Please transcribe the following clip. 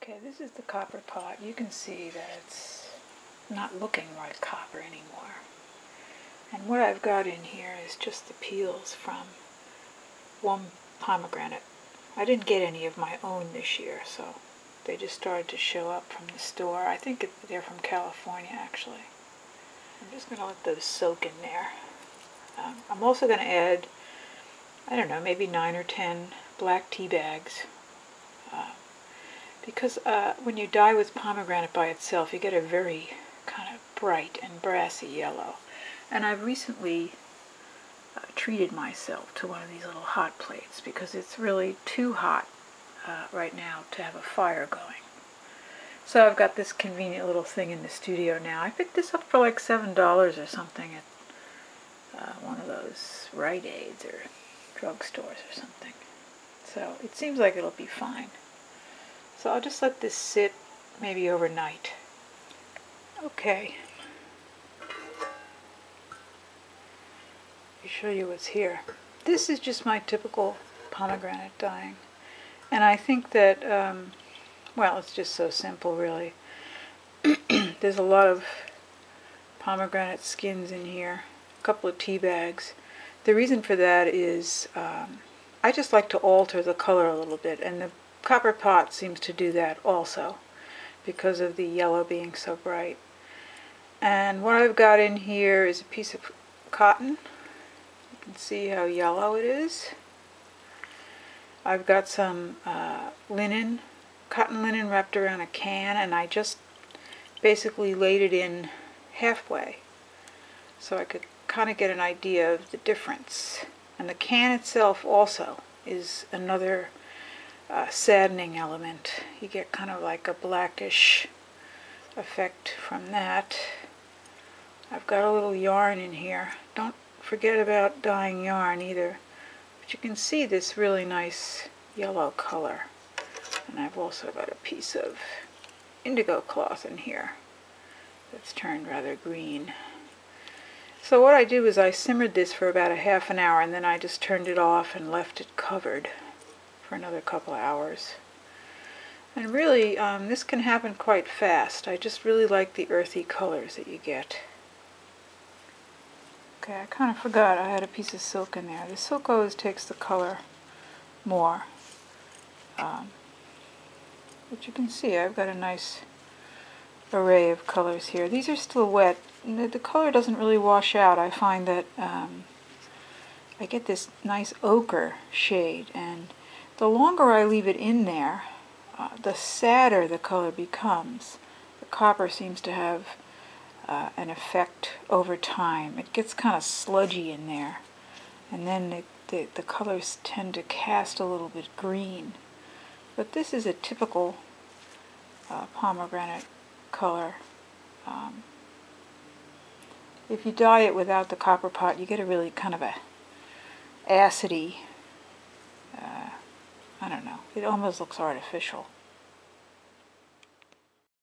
Okay, this is the copper pot. You can see that it's not looking like copper anymore. And what I've got in here is just the peels from one pomegranate. I didn't get any of my own this year, so they just started to show up from the store. I think they're from California, actually. I'm just going to let those soak in there. I'm also going to add, I don't know, maybe 9 or 10 black tea bags. Because when you dye with pomegranate by itself, you get a very kind of bright and brassy yellow. And I've recently treated myself to one of these little hot plates because it's really too hot right now to have a fire going. So I've got this convenient little thing in the studio now. I picked this up for like $7 or something at one of those Rite Aids or drugstores or something. So it seems like it'll be fine. So I'll just let this sit maybe overnight. Okay. Let me show you what's here. This is just my typical pomegranate dyeing. And I think that, well, it's just so simple, really. There's a lot of pomegranate skins in here, a couple of tea bags. The reason for that is I just like to alter the color a little bit, and the copper pot seems to do that also because of the yellow being so bright. And what I've got in here is a piece of cotton. You can see how yellow it is. I've got some linen, cotton linen wrapped around a can, and I just basically laid it in halfway so I could kind of get an idea of the difference. And the can itself also is another saddening element. You get kind of like a blackish effect from that. I've got a little yarn in here. Don't forget about dyeing yarn either. But you can see this really nice yellow color. And I've also got a piece of indigo cloth in here that's turned rather green. So what I do is I simmered this for about a half an hour, and then I just turned it off and left it covered for another couple of hours. And really, this can happen quite fast. I just really like the earthy colors that you get. Okay, I kind of forgot I had a piece of silk in there. The silk always takes the color more. But you can see I've got a nice array of colors here. These are still wet. The color doesn't really wash out. I find that I get this nice ochre shade, and the longer I leave it in there, the sadder the color becomes. The copper seems to have an effect over time. It gets kind of sludgy in there, and then the colors tend to cast a little bit green. But this is a typical pomegranate color. If you dye it without the copper pot, you get a really kind of a acidy, I don't know, it almost looks artificial.